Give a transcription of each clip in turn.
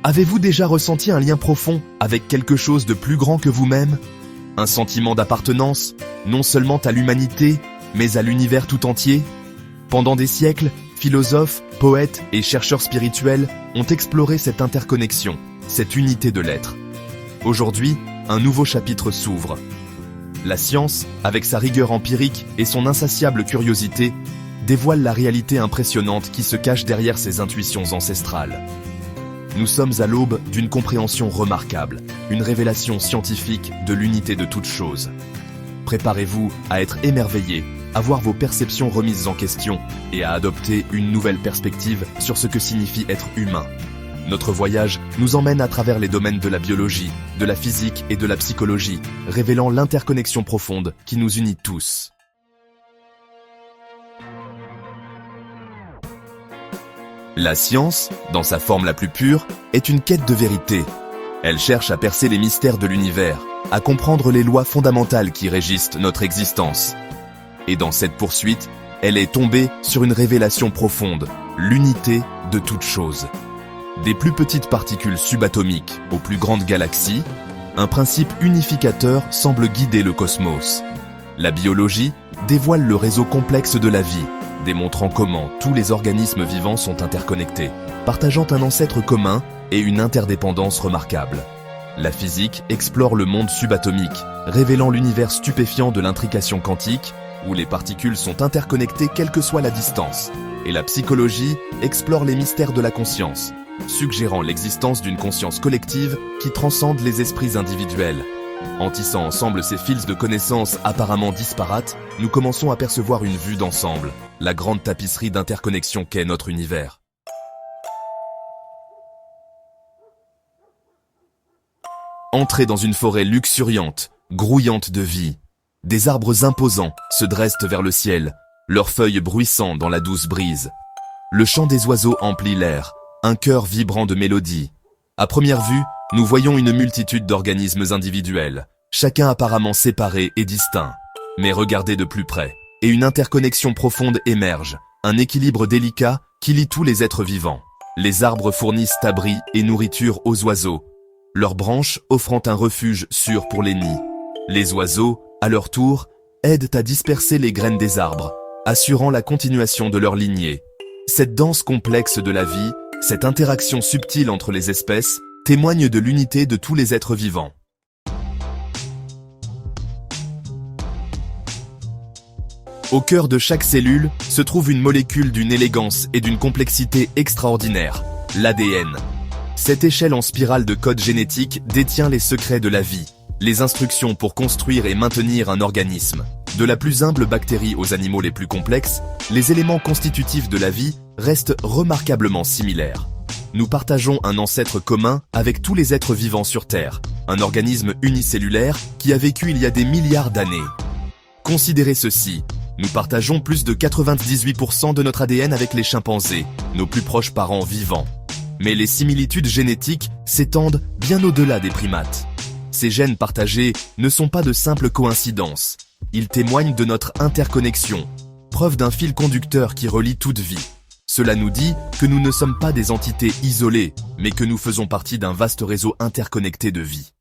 Avez-vous déjà ressenti un lien profond avec quelque chose de plus grand que vous-même? Un sentiment d'appartenance, non seulement à l'humanité, mais à l'univers tout entier? Pendant des siècles, philosophes, poètes et chercheurs spirituels ont exploré cette interconnexion, cette unité de l'être. Aujourd'hui, un nouveau chapitre s'ouvre. La science, avec sa rigueur empirique et son insatiable curiosité, dévoile la réalité impressionnante qui se cache derrière ces intuitions ancestrales. Nous sommes à l'aube d'une compréhension remarquable, une révélation scientifique de l'unité de toutes choses. Préparez-vous à être émerveillés, à voir vos perceptions remises en question et à adopter une nouvelle perspective sur ce que signifie être humain. Notre voyage nous emmène à travers les domaines de la biologie, de la physique et de la psychologie, révélant l'interconnexion profonde qui nous unit tous. La science, dans sa forme la plus pure, est une quête de vérité. Elle cherche à percer les mystères de l'univers, à comprendre les lois fondamentales qui régissent notre existence. Et dans cette poursuite, elle est tombée sur une révélation profonde, l'unité de toutes choses. Des plus petites particules subatomiques aux plus grandes galaxies, un principe unificateur semble guider le cosmos. La biologie dévoile le réseau complexe de la vie, démontrant comment tous les organismes vivants sont interconnectés, partageant un ancêtre commun et une interdépendance remarquable. La physique explore le monde subatomique, révélant l'univers stupéfiant de l'intrication quantique, où les particules sont interconnectées quelle que soit la distance. Et la psychologie explore les mystères de la conscience, suggérant l'existence d'une conscience collective qui transcende les esprits individuels. En tissant ensemble ces fils de connaissances apparemment disparates, nous commençons à percevoir une vue d'ensemble, la grande tapisserie d'interconnexion qu'est notre univers. Entrez dans une forêt luxuriante, grouillante de vie. Des arbres imposants se dressent vers le ciel, leurs feuilles bruissant dans la douce brise. Le chant des oiseaux emplit l'air, un chœur vibrant de mélodies. À première vue, nous voyons une multitude d'organismes individuels, chacun apparemment séparé et distinct. Mais regardez de plus près, et une interconnexion profonde émerge, un équilibre délicat qui lie tous les êtres vivants. Les arbres fournissent abri et nourriture aux oiseaux, leurs branches offrant un refuge sûr pour les nids. Les oiseaux, à leur tour, aident à disperser les graines des arbres, assurant la continuation de leur lignée. Cette danse complexe de la vie, cette interaction subtile entre les espèces, témoigne de l'unité de tous les êtres vivants. Au cœur de chaque cellule se trouve une molécule d'une élégance et d'une complexité extraordinaire, l'ADN. Cette échelle en spirale de code génétique détient les secrets de la vie, les instructions pour construire et maintenir un organisme. De la plus humble bactérie aux animaux les plus complexes, les éléments constitutifs de la vie restent remarquablement similaires. Nous partageons un ancêtre commun avec tous les êtres vivants sur Terre, un organisme unicellulaire qui a vécu il y a des milliards d'années. Considérez ceci, nous partageons plus de 98% de notre ADN avec les chimpanzés, nos plus proches parents vivants. Mais les similitudes génétiques s'étendent bien au-delà des primates. Ces gènes partagés ne sont pas de simples coïncidences. Ils témoignent de notre interconnexion, preuve d'un fil conducteur qui relie toute vie. Cela nous dit que nous ne sommes pas des entités isolées, mais que nous faisons partie d'un vaste réseau interconnecté de vie.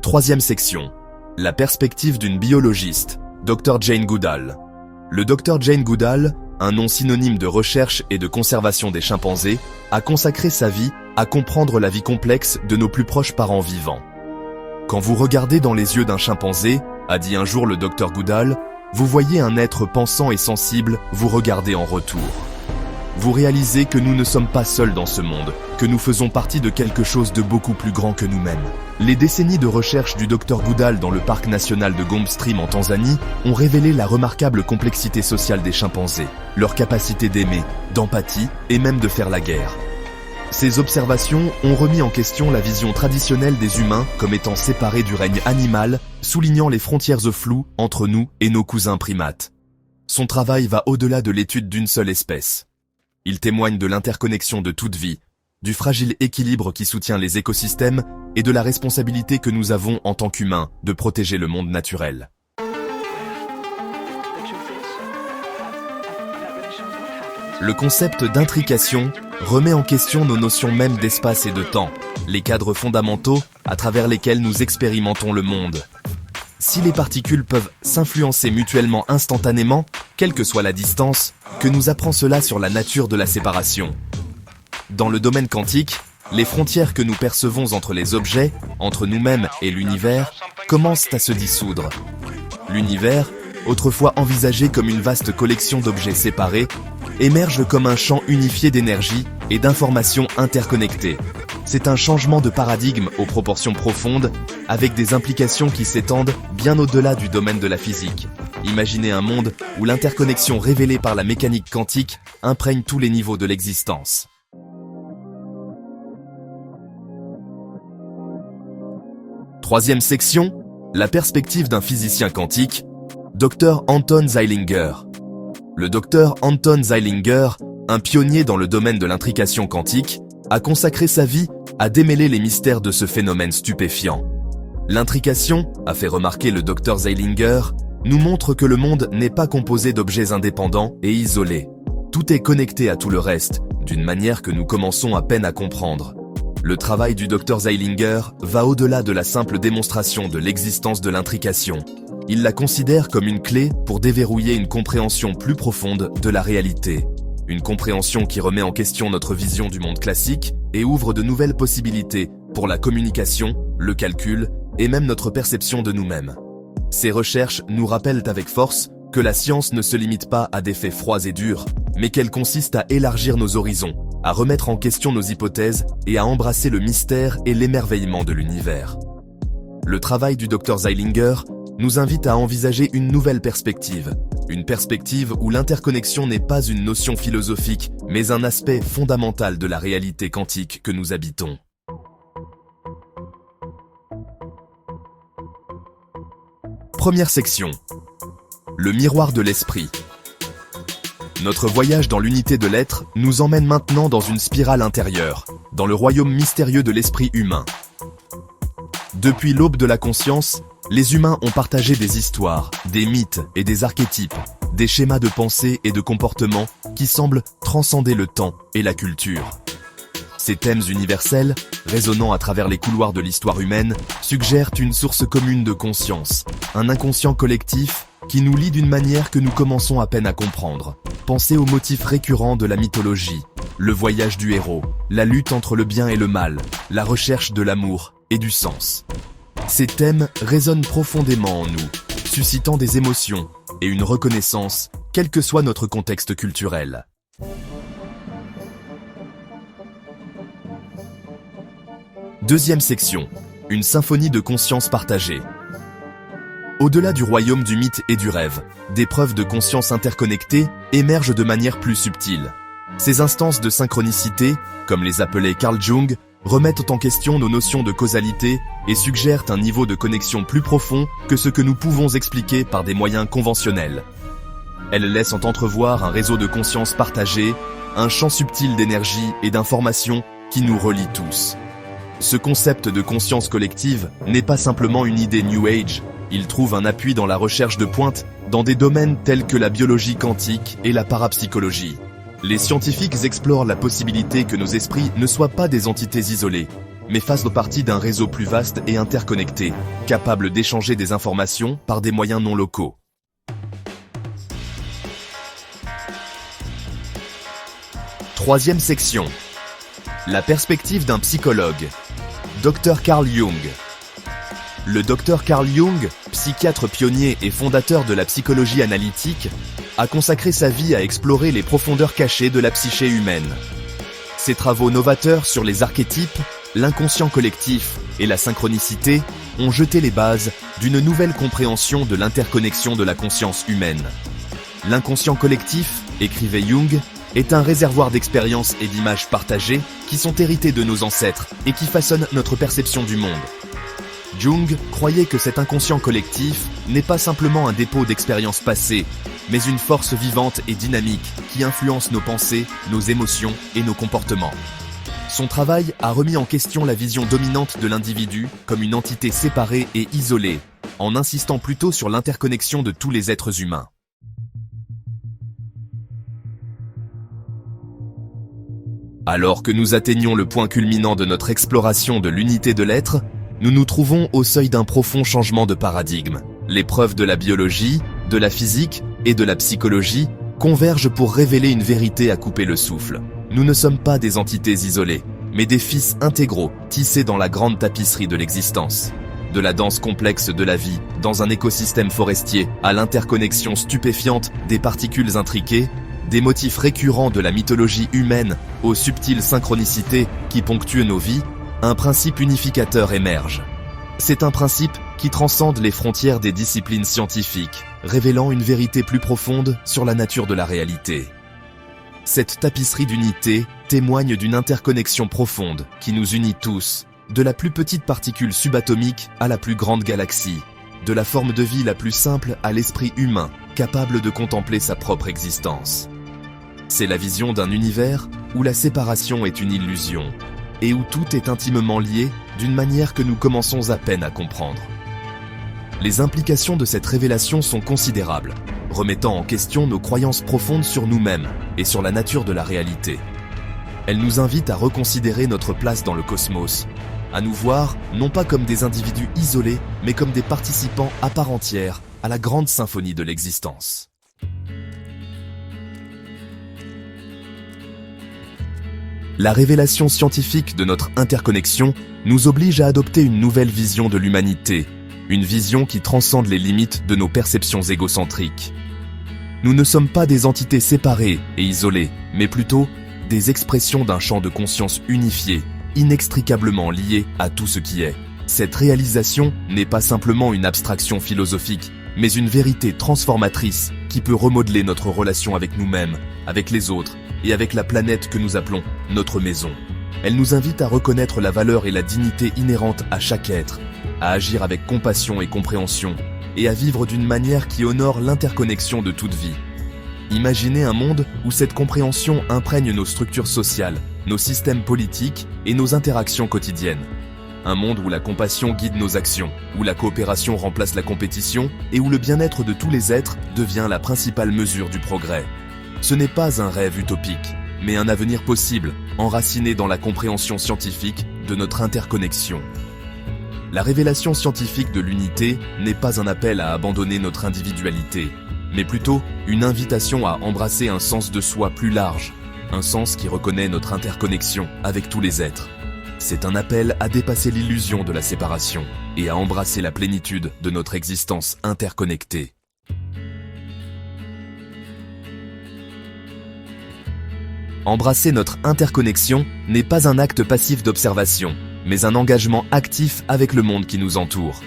Troisième section. La perspective d'une biologiste, Dr Jane Goodall. Le Dr Jane Goodall, un nom synonyme de recherche et de conservation des chimpanzés, a consacré sa vie à comprendre la vie complexe de nos plus proches parents vivants. Quand vous regardez dans les yeux d'un chimpanzé, a dit un jour le Dr Goodall, vous voyez un être pensant et sensible vous regarder en retour. Vous réalisez que nous ne sommes pas seuls dans ce monde, que nous faisons partie de quelque chose de beaucoup plus grand que nous-mêmes. Les décennies de recherche du Dr Goodall dans le parc national de Gombe Stream en Tanzanie ont révélé la remarquable complexité sociale des chimpanzés, leur capacité d'aimer, d'empathie et même de faire la guerre. Ces observations ont remis en question la vision traditionnelle des humains comme étant séparés du règne animal, soulignant les frontières floues entre nous et nos cousins primates. Son travail va au-delà de l'étude d'une seule espèce. Il témoigne de l'interconnexion de toute vie, du fragile équilibre qui soutient les écosystèmes et de la responsabilité que nous avons en tant qu'humains de protéger le monde naturel. Le concept d'intrication remet en question nos notions mêmes d'espace et de temps, les cadres fondamentaux à travers lesquels nous expérimentons le monde. Si les particules peuvent s'influencer mutuellement instantanément, quelle que soit la distance, que nous apprend cela sur la nature de la séparation? Dans le domaine quantique, les frontières que nous percevons entre les objets, entre nous-mêmes et l'univers, commencent à se dissoudre. L'univers, autrefois envisagé comme une vaste collection d'objets séparés, émerge comme un champ unifié d'énergie et d'informations interconnectées. C'est un changement de paradigme aux proportions profondes, avec des implications qui s'étendent bien au-delà du domaine de la physique. Imaginez un monde où l'interconnexion révélée par la mécanique quantique imprègne tous les niveaux de l'existence. Troisième section, la perspective d'un physicien quantique, Dr Anton Zeilinger. Le Dr Anton Zeilinger, un pionnier dans le domaine de l'intrication quantique, a consacré sa vie à démêler les mystères de ce phénomène stupéfiant. L'intrication, a fait remarquer le Dr Zeilinger, nous montre que le monde n'est pas composé d'objets indépendants et isolés. Tout est connecté à tout le reste, d'une manière que nous commençons à peine à comprendre. Le travail du Dr Zeilinger va au-delà de la simple démonstration de l'existence de l'intrication. Il la considère comme une clé pour déverrouiller une compréhension plus profonde de la réalité. Une compréhension qui remet en question notre vision du monde classique et ouvre de nouvelles possibilités pour la communication, le calcul et même notre perception de nous-mêmes. Ces recherches nous rappellent avec force que la science ne se limite pas à des faits froids et durs, mais qu'elle consiste à élargir nos horizons, à remettre en question nos hypothèses et à embrasser le mystère et l'émerveillement de l'univers. Le travail du Dr Zeilinger nous invite à envisager une nouvelle perspective. Une perspective où l'interconnexion n'est pas une notion philosophique, mais un aspect fondamental de la réalité quantique que nous habitons. Première section. Le miroir de l'esprit. Notre voyage dans l'unité de l'être nous emmène maintenant dans une spirale intérieure, dans le royaume mystérieux de l'esprit humain. Depuis l'aube de la conscience, les humains ont partagé des histoires, des mythes et des archétypes, des schémas de pensée et de comportement qui semblent transcender le temps et la culture. Ces thèmes universels, résonnant à travers les couloirs de l'histoire humaine, suggèrent une source commune de conscience, un inconscient collectif qui nous lie d'une manière que nous commençons à peine à comprendre. Pensez aux motifs récurrents de la mythologie, le voyage du héros, la lutte entre le bien et le mal, la recherche de l'amour et du sens. Ces thèmes résonnent profondément en nous, suscitant des émotions et une reconnaissance, quel que soit notre contexte culturel. Deuxième section, une symphonie de conscience partagée. Au-delà du royaume du mythe et du rêve, des preuves de conscience interconnectée émergent de manière plus subtile. Ces instances de synchronicité, comme les appelait Carl Jung, remettent en question nos notions de causalité et suggèrent un niveau de connexion plus profond que ce que nous pouvons expliquer par des moyens conventionnels. Elles laissent entrevoir un réseau de conscience partagée, un champ subtil d'énergie et d'informations qui nous relie tous. Ce concept de conscience collective n'est pas simplement une idée New Age, il trouve un appui dans la recherche de pointe dans des domaines tels que la biologie quantique et la parapsychologie. Les scientifiques explorent la possibilité que nos esprits ne soient pas des entités isolées, mais fassent partie d'un réseau plus vaste et interconnecté, capable d'échanger des informations par des moyens non locaux. Troisième section. La perspective d'un psychologue. Dr Carl Jung. Le Dr Carl Jung, psychiatre pionnier et fondateur de la psychologie analytique, a consacré sa vie à explorer les profondeurs cachées de la psyché humaine. Ses travaux novateurs sur les archétypes, l'inconscient collectif et la synchronicité ont jeté les bases d'une nouvelle compréhension de l'interconnexion de la conscience humaine. L'inconscient collectif, écrivait Jung, est un réservoir d'expériences et d'images partagées qui sont héritées de nos ancêtres et qui façonnent notre perception du monde. Jung croyait que cet inconscient collectif n'est pas simplement un dépôt d'expériences passées, mais une force vivante et dynamique qui influence nos pensées, nos émotions et nos comportements. Son travail a remis en question la vision dominante de l'individu comme une entité séparée et isolée, en insistant plutôt sur l'interconnexion de tous les êtres humains. Alors que nous atteignons le point culminant de notre exploration de l'unité de l'être, nous nous trouvons au seuil d'un profond changement de paradigme. Les preuves de la biologie, de la physique et de la psychologie convergent pour révéler une vérité à couper le souffle. Nous ne sommes pas des entités isolées, mais des fils intégraux tissés dans la grande tapisserie de l'existence. De la danse complexe de la vie dans un écosystème forestier à l'interconnexion stupéfiante des particules intriquées, des motifs récurrents de la mythologie humaine aux subtiles synchronicités qui ponctuent nos vies, un principe unificateur émerge. C'est un principe qui transcende les frontières des disciplines scientifiques, révélant une vérité plus profonde sur la nature de la réalité. Cette tapisserie d'unité témoigne d'une interconnexion profonde qui nous unit tous, de la plus petite particule subatomique à la plus grande galaxie, de la forme de vie la plus simple à l'esprit humain, capable de contempler sa propre existence. C'est la vision d'un univers où la séparation est une illusion, et où tout est intimement lié d'une manière que nous commençons à peine à comprendre. Les implications de cette révélation sont considérables, remettant en question nos croyances profondes sur nous-mêmes et sur la nature de la réalité. Elle nous invite à reconsidérer notre place dans le cosmos, à nous voir non pas comme des individus isolés, mais comme des participants à part entière à la grande symphonie de l'existence. La révélation scientifique de notre interconnexion nous oblige à adopter une nouvelle vision de l'humanité, une vision qui transcende les limites de nos perceptions égocentriques. Nous ne sommes pas des entités séparées et isolées, mais plutôt des expressions d'un champ de conscience unifié, inextricablement lié à tout ce qui est. Cette réalisation n'est pas simplement une abstraction philosophique, mais une vérité transformatrice qui peut remodeler notre relation avec nous-mêmes, avec les autres et avec la planète que nous appelons notre maison. Elle nous invite à reconnaître la valeur et la dignité inhérentes à chaque être, à agir avec compassion et compréhension, et à vivre d'une manière qui honore l'interconnexion de toute vie. Imaginez un monde où cette compréhension imprègne nos structures sociales, nos systèmes politiques et nos interactions quotidiennes. Un monde où la compassion guide nos actions, où la coopération remplace la compétition et où le bien-être de tous les êtres devient la principale mesure du progrès. Ce n'est pas un rêve utopique, mais un avenir possible, enraciné dans la compréhension scientifique de notre interconnexion. La révélation scientifique de l'unité n'est pas un appel à abandonner notre individualité, mais plutôt une invitation à embrasser un sens de soi plus large, un sens qui reconnaît notre interconnexion avec tous les êtres. C'est un appel à dépasser l'illusion de la séparation et à embrasser la plénitude de notre existence interconnectée. Embrasser notre interconnexion n'est pas un acte passif d'observation, mais un engagement actif avec le monde qui nous entoure.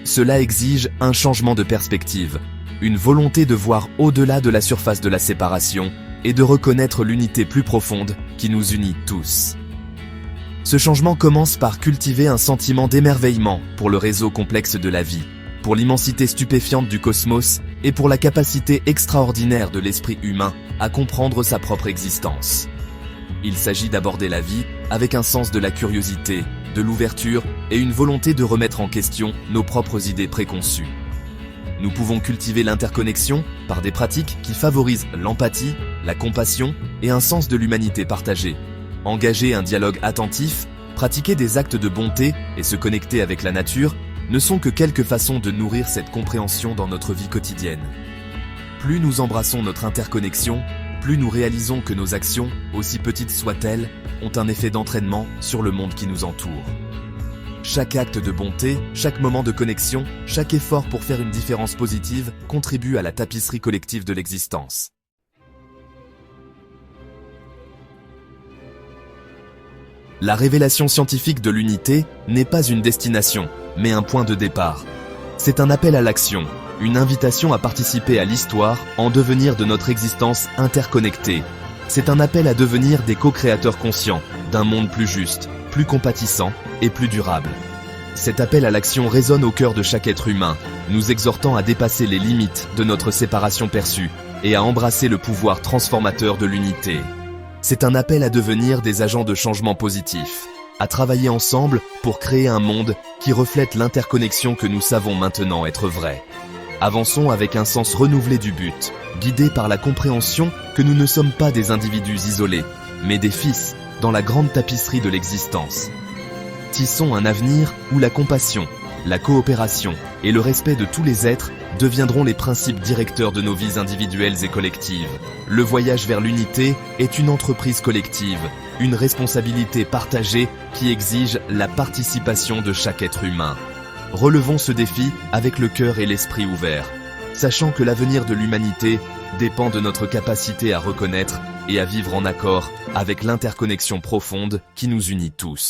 Cela exige un changement de perspective, une volonté de voir au-delà de la surface de la séparation et de reconnaître l'unité plus profonde qui nous unit tous. Ce changement commence par cultiver un sentiment d'émerveillement pour le réseau complexe de la vie, pour l'immensité stupéfiante du cosmos et pour la capacité extraordinaire de l'esprit humain à comprendre sa propre existence. Il s'agit d'aborder la vie avec un sens de la curiosité, de l'ouverture et une volonté de remettre en question nos propres idées préconçues. Nous pouvons cultiver l'interconnexion par des pratiques qui favorisent l'empathie, la compassion et un sens de l'humanité partagée. Engager un dialogue attentif, pratiquer des actes de bonté et se connecter avec la nature ne sont que quelques façons de nourrir cette compréhension dans notre vie quotidienne. Plus nous embrassons notre interconnexion, plus nous réalisons que nos actions, aussi petites soient-elles, ont un effet d'entraînement sur le monde qui nous entoure. Chaque acte de bonté, chaque moment de connexion, chaque effort pour faire une différence positive contribue à la tapisserie collective de l'existence. La révélation scientifique de l'unité n'est pas une destination, mais un point de départ. C'est un appel à l'action, une invitation à participer à l'histoire en devenir de notre existence interconnectée. C'est un appel à devenir des co-créateurs conscients d'un monde plus juste, plus compatissant et plus durable. Cet appel à l'action résonne au cœur de chaque être humain, nous exhortant à dépasser les limites de notre séparation perçue et à embrasser le pouvoir transformateur de l'unité. C'est un appel à devenir des agents de changement positif, à travailler ensemble pour créer un monde qui reflète l'interconnexion que nous savons maintenant être vraie. Avançons avec un sens renouvelé du but, guidés par la compréhension que nous ne sommes pas des individus isolés, mais des fils, dans la grande tapisserie de l'existence. Tissons un avenir où la compassion, la coopération et le respect de tous les êtres deviendront les principes directeurs de nos vies individuelles et collectives. Le voyage vers l'unité est une entreprise collective, une responsabilité partagée qui exige la participation de chaque être humain. Relevons ce défi avec le cœur et l'esprit ouverts, sachant que l'avenir de l'humanité dépend de notre capacité à reconnaître et à vivre en accord avec l'interconnexion profonde qui nous unit tous.